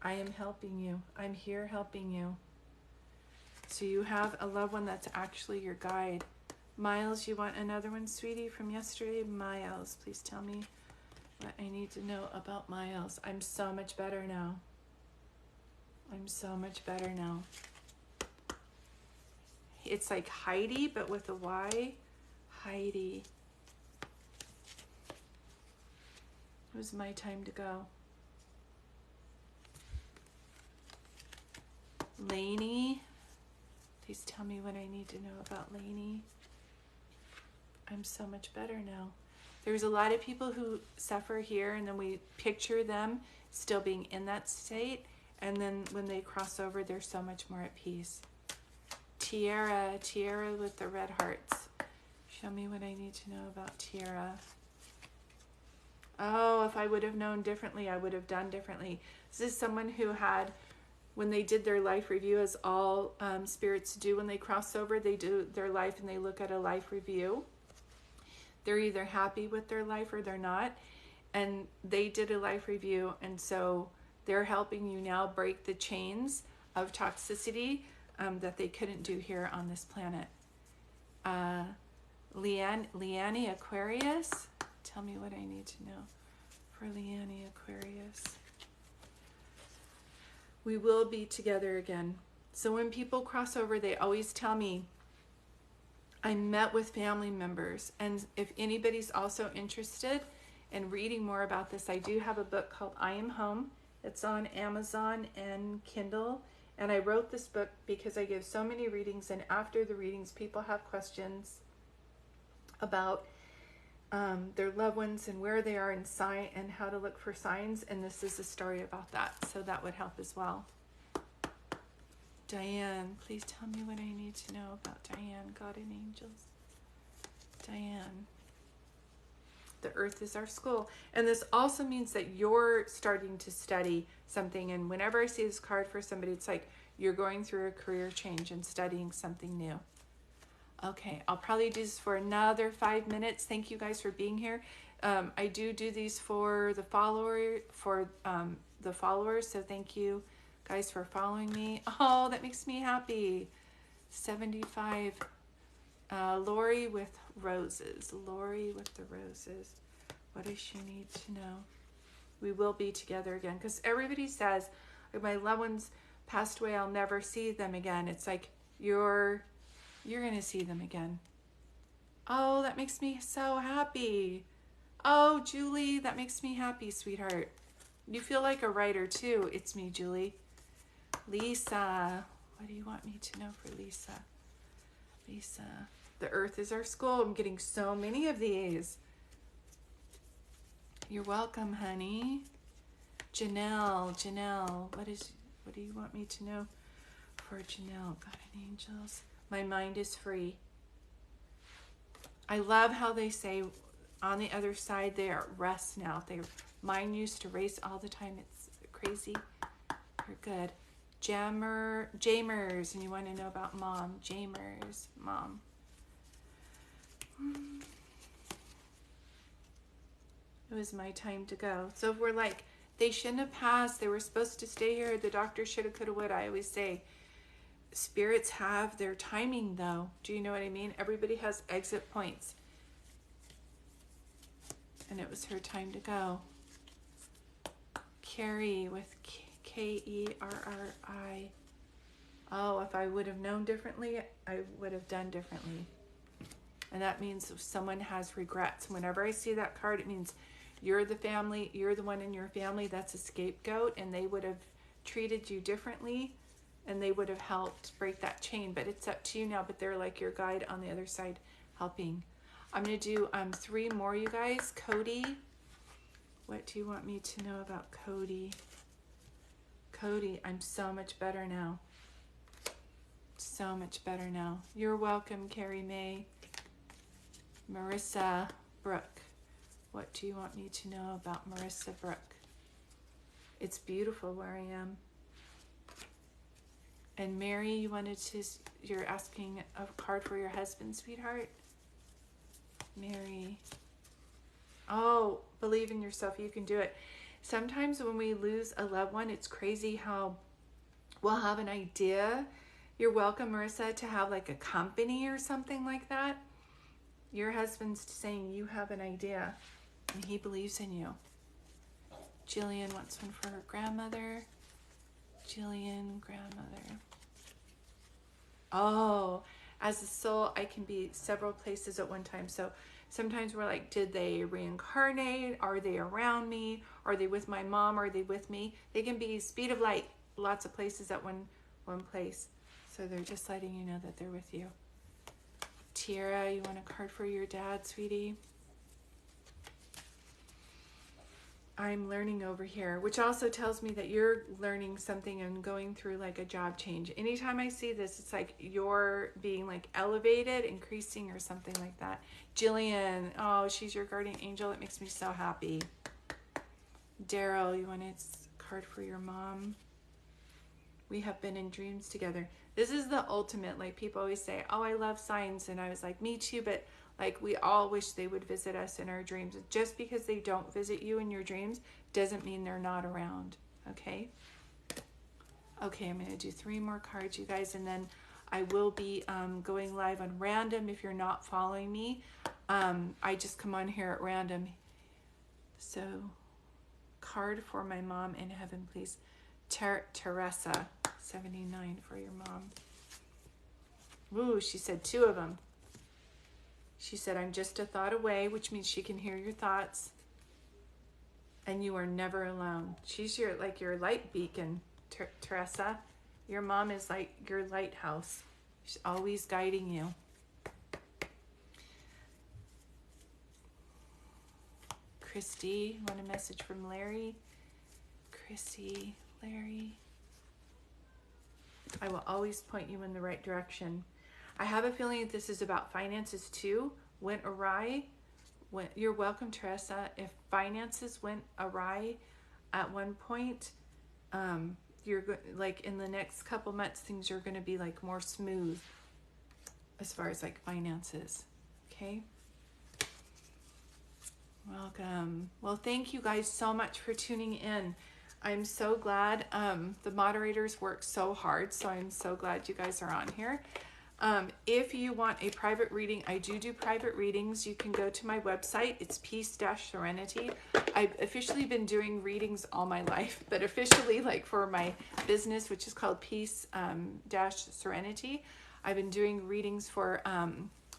[SPEAKER 1] I am helping you. I'm here helping you. So you have a loved one that's actually your guide. Miles, you want another one, sweetie, from yesterday? Miles, please tell me what I need to know about Miles. I'm so much better now. I'm so much better now. It's like Heidi, but with a Y. Heidi. It was my time to go. Lainey. Please tell me what I need to know about Lainey. I'm so much better now. There's a lot of people who suffer here, and then we picture them still being in that state, and then when they cross over, they're so much more at peace. Tiara, Tiara with the red hearts. Show me what I need to know about Tiara. Oh, if I would have known differently, I would have done differently. This is someone who had, when they did their life review, as all spirits do when they cross over, they do their life and they look at a life review. They're either happy with their life or they're not. And they did a life review, and so they're helping you now break the chains of toxicity that they couldn't do here on this planet. Leanne Aquarius. Tell me what I need to know for Leanne Aquarius. We will be together again. So when people cross over, they always tell me, I met with family members. And if anybody's also interested in reading more about this, I do have a book called I Am Home. It's on Amazon and Kindle. And I wrote this book because I give so many readings, and after the readings, people have questions about their loved ones and where they are in sign and how to look for signs. And this is a story about that. So that would help as well. Diane, please tell me what I need to know about Diane, God and angels. Diane. The earth is our school. And this also means that you're starting to study something. And whenever I see this card for somebody, it's like you're going through a career change and studying something new. Okay, I'll probably do this for another 5 minutes. Thank you guys for being here. I do these for the followers, so thank you guys for following me. Oh, that makes me happy. 75. Lori with roses. Lori with the roses. What does she need to know? We will be together again, because everybody says, if my loved ones passed away, I'll never see them again. It's like you're going to see them again. Oh, that makes me so happy. Oh, Julie, that makes me happy, sweetheart. You feel like a writer too. It's me, Julie. Lisa, what do you want me to know for Lisa? Lisa, the earth is our school. I'm getting so many of these. You're welcome, honey. Janelle, what do you want me to know for Janelle? God and angels. My mind is free. I love how they say on the other side they are at rest now. Their mind used to race all the time. It's crazy. You're good. Jamers, and you want to know about mom. Jamers, mom. It was my time to go. So if we're like, they shouldn't have passed, they were supposed to stay here, the doctor should have, could have, would, I always say, spirits have their timing though. Do you know what I mean? Everybody has exit points. And it was her time to go. Carrie with Kerri. Oh, if I would have known differently, I would have done differently. And that means if someone has regrets. Whenever I see that card, it means you're the family, you're the one in your family that's a scapegoat, and they would have treated you differently, and they would have helped break that chain. But it's up to you now, but they're like your guide on the other side helping. I'm going to do 3 more, you guys. Cody. What do you want me to know about Cody? Cody, I'm so much better now. So much better now. You're welcome, Carrie May. Marissa Brooke. What do you want me to know about Marissa Brooke? It's beautiful where I am. And Mary, you're asking a card for your husband, sweetheart? Mary. Oh, believe in yourself. You can do it. Sometimes when we lose a loved one, it's crazy how we'll have an idea. You're welcome, Marissa, to have like a company or something like that. Your husband's saying you have an idea and he believes in you. Jillian wants one for her grandmother. Jillian, grandmother. Oh, as a soul, I can be several places at one time. So sometimes we're like, did they reincarnate? Are they around me? Are they with my mom? Are they with me? They can be speed of light, lots of places at one place. So they're just letting you know that they're with you. Tiara, you want a card for your dad, sweetie? I'm learning over here, which also tells me that you're learning something and going through like a job change. Anytime I see this, it's like you're being like elevated, increasing or something like that. Jillian, oh, she's your guardian angel. It makes me so happy. Daryl, you want a card for your mom? We have been in dreams together. This is the ultimate, like people always say, oh, I love signs. And I was like, me too, but like we all wish they would visit us in our dreams. Just because they don't visit you in your dreams doesn't mean they're not around, okay? Okay, I'm going to do 3 more cards, you guys, and then I will be going live on random if you're not following me. I just come on here at random. So, card for my mom in heaven, please. Teresa, 79 for your mom. Ooh, she said 2 of them. She said, I'm just a thought away, which means she can hear your thoughts. And you are never alone. She's your light beacon, Teresa. Your mom is like your lighthouse. She's always guiding you. Christy, want a message from Larry? Christy, Larry. I will always point you in the right direction. I have a feeling that this is about finances too. Went awry. You're welcome, Teresa. If finances went awry at one point, you're like in the next couple months, things are going to be like more smooth as far as like finances. Okay. Welcome. Well, thank you guys so much for tuning in. I'm so glad. The moderators work so hard, so I'm so glad you guys are on here. If you want a private reading, I do private readings. You can go to my website. It's Peace-Serenity. I've officially been doing readings all my life, but officially like for my business, which is called Peace-Serenity, I've been doing readings for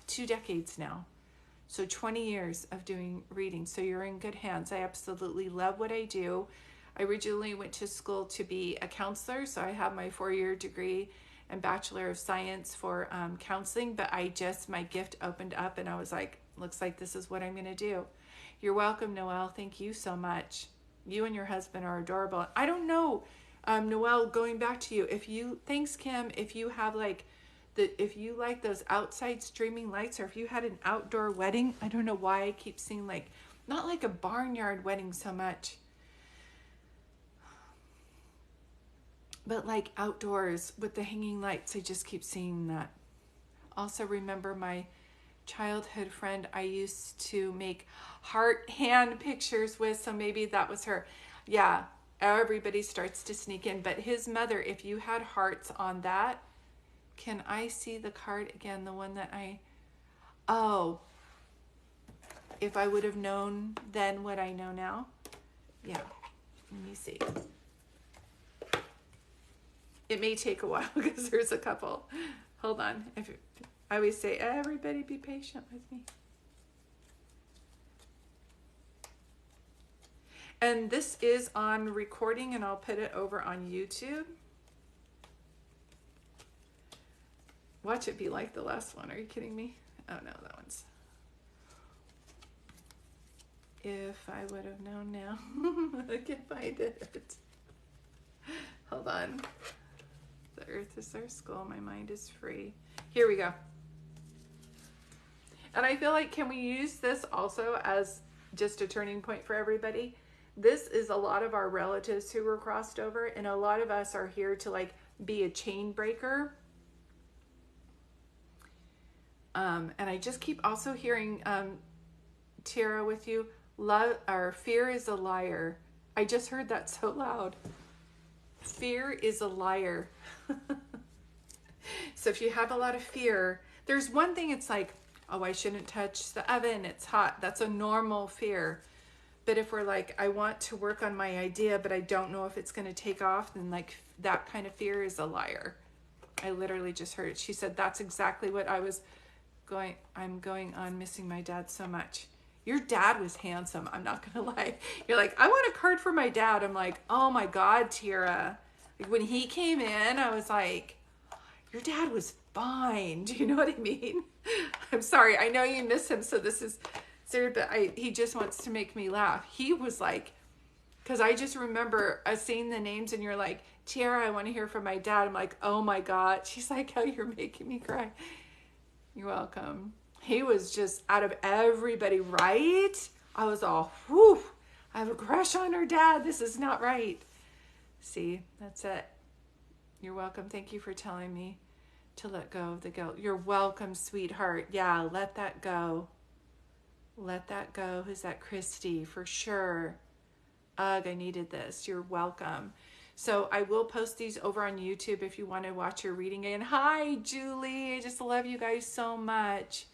[SPEAKER 1] 2 decades now. So 20 years of doing readings. So you're in good hands. I absolutely love what I do. I originally went to school to be a counselor, so I have my 4-year degree and Bachelor of Science for counseling, but my gift opened up and I was like, looks like this is what I'm going to do. You're welcome, Noelle. Thank you so much. You and your husband are adorable. I don't know, Noelle, going back to you, thanks, Kim, if you have if you like those outside streaming lights, or if you had an outdoor wedding, I don't know why I keep seeing not like a barnyard wedding so much, but like outdoors with the hanging lights. I just keep seeing that. Also remember my childhood friend I used to make heart hand pictures with, so maybe that was her. Yeah, everybody starts to sneak in, but his mother, if you had hearts on that, can I see the card again? The one that if I would have known then what I know now. Yeah, let me see. It may take a while because there's a couple. Hold on. I always say, everybody be patient with me. And this is on recording, and I'll put it over on YouTube. Watch it be like the last one. Are you kidding me? Oh no, that one's. If I would have known now. I can't find it. Hold on. The earth is our school. My mind is free. Here we go. And I feel like, can we use this also as just a turning point for everybody? this is a lot of our relatives who were crossed over, and a lot of us are here to like be a chain breaker. And I just keep also hearing, Tara, with you, love or fear is a liar. I just heard that so loud. Fear is a liar. So if you have a lot of fear, there's one thing, it's like, oh, I shouldn't touch the oven, it's hot. That's a normal fear. But if we're like, I want to work on my idea, but I don't know if it's going to take off, then like that kind of fear is a liar. I literally just heard it. She said, that's exactly what I'm going on missing my dad so much. Your dad was handsome. I'm not going to lie. You're like, I want a card for my dad. I'm like, oh my God, Tira. Like when he came in, I was like, your dad was fine. Do you know what I mean? I'm sorry. I know you miss him. So this is serious, but he just wants to make me laugh. He was like, because I just remember seeing the names and you're like, Tara, I want to hear from my dad. I'm like, oh my God. She's like, oh, you're making me cry. You're welcome. He was just out of everybody, right? I was all, whew, I have a crush on her dad. This is not right. See, that's it. You're welcome. Thank you for telling me to let go of the guilt. You're welcome, sweetheart. Yeah, let that go. Let that go. Who's that? Christy, for sure. Ugh, I needed this. You're welcome. So I will post these over on YouTube if you want to watch your reading again. Hi, Julie. I just love you guys so much.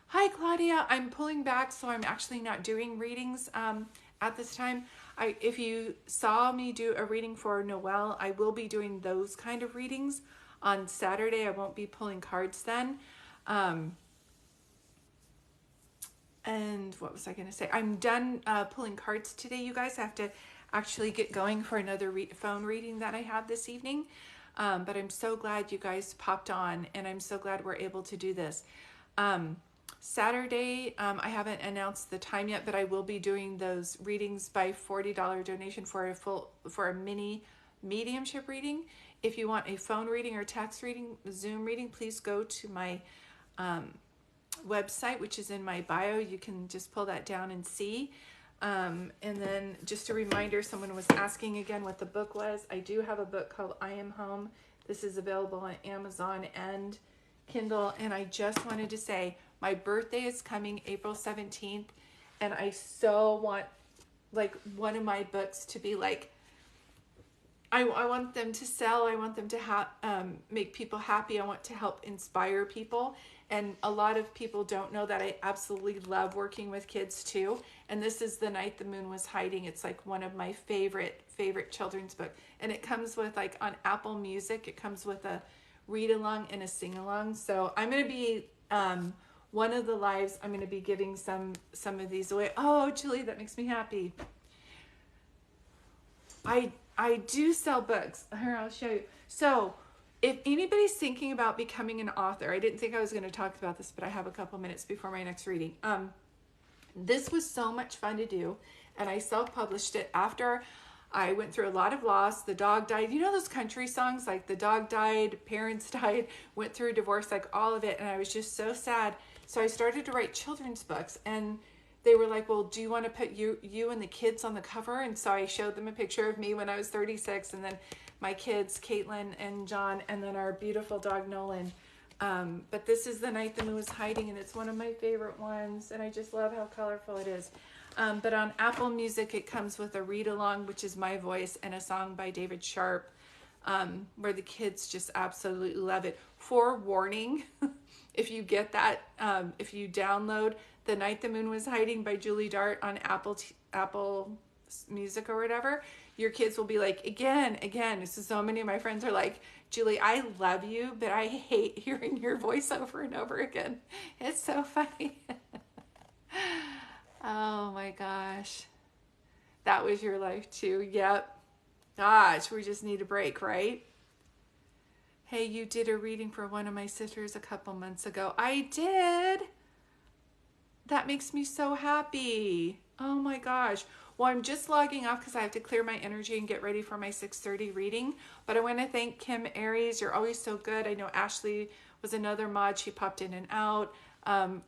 [SPEAKER 1] Hi, Claudia. I'm pulling back, so I'm actually not doing readings at this time. If you saw me do a reading for Noel, I will be doing those kind of readings on Saturday. I won't be pulling cards then. And what was I going to say? I'm done pulling cards today, you guys. I have to actually get going for another phone reading that I have this evening. But I'm so glad you guys popped on, and I'm so glad we're able to do this. Saturday, I haven't announced the time yet, but I will be doing those readings by $40 donation for a mini mediumship reading. If you want a phone reading or text reading, Zoom reading, please go to my website, which is in my bio. You can just pull that down and see. And then just a reminder, someone was asking again what the book was. I do have a book called I Am Home. This is available on Amazon and Kindle. And I just wanted to say, my birthday is coming April 17th, and I so want like one of my books to be like, I want them to sell. I want them to make people happy. I want to help inspire people. And a lot of people don't know that I absolutely love working with kids too. And this is The Night the Moon Was Hiding. It's like one of my favorite children's book. And it comes with like on Apple Music, it comes with a read along and a sing along. So I'm going to be, one of the lives, I'm going to be giving some of these away. Oh, Julie, that makes me happy. I do sell books. Here, I'll show you. So if anybody's thinking about becoming an author, I didn't think I was going to talk about this, but I have a couple minutes before my next reading. This was so much fun to do, and I self-published it after I went through a lot of loss. The dog died. You know those country songs, like the dog died, parents died, went through a divorce, like all of it, and I was just so sad. So I started to write children's books, and they were like, well, do you want to put you and the kids on the cover? And so I showed them a picture of me when I was 36, and then my kids, Caitlin and John, and then our beautiful dog, Nolan. But this is The Night the Moon Was Hiding, and it's one of my favorite ones, and I just love how colorful it is. But on Apple Music, it comes with a read-along, which is my voice, and a song by David Sharp, where the kids just absolutely love it. Forewarning, if you get that, if you download The Night the Moon Was Hiding by Julie Dart on Apple Music or whatever, your kids will be like, again. So many of my friends are like, Julie, I love you, but I hate hearing your voice over and over again. It's so funny. Oh my gosh. That was your life too. Yep. Gosh, we just need a break, right? Hey, you did a reading for one of my sisters a couple months ago. I did. That makes me so happy. Oh my gosh. Well, I'm just logging off because I have to clear my energy and get ready for my 6:30 reading. But I want to thank Kim Aries. You're always so good. I know Ashley was another mod. She popped in and out.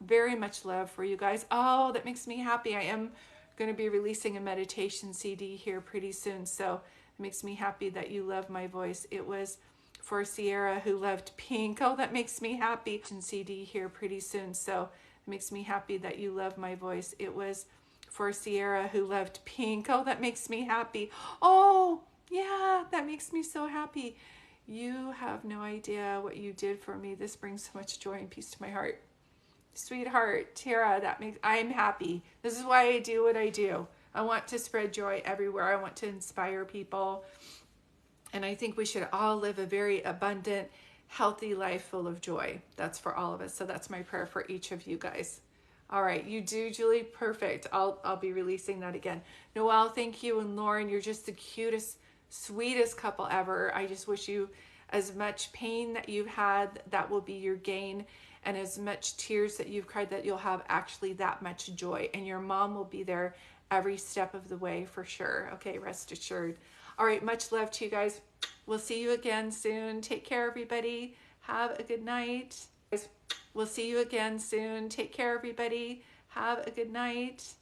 [SPEAKER 1] Very much love for you guys. Oh, that makes me happy. I am going to be releasing a meditation CD here pretty soon. So it makes me happy that you love my voice. It was for Sierra who loved pink. Oh, that makes me happy. CD here pretty soon. So it makes me happy that you love my voice. It was for Sierra who loved pink. Oh, that makes me happy. Oh, yeah, that makes me so happy. You have no idea what you did for me. This brings so much joy and peace to my heart. Sweetheart, Tara, I'm happy. This is why I do what I do. I want to spread joy everywhere. I want to inspire people. And I think we should all live a very abundant, healthy life full of joy. That's for all of us. So that's my prayer for each of you guys. All right, you do, Julie. Perfect. I'll be releasing that again. Noelle, thank you. And Lauren, you're just the cutest, sweetest couple ever. I just wish you as much pain that you've had, that will be your gain. And as much tears that you've cried, that you'll have actually that much joy. And your mom will be there every step of the way for sure. Okay, rest assured. All right, much love to you guys. We'll see you again soon. Take care, everybody. Have a good night. We'll see you again soon. Take care, everybody. Have a good night.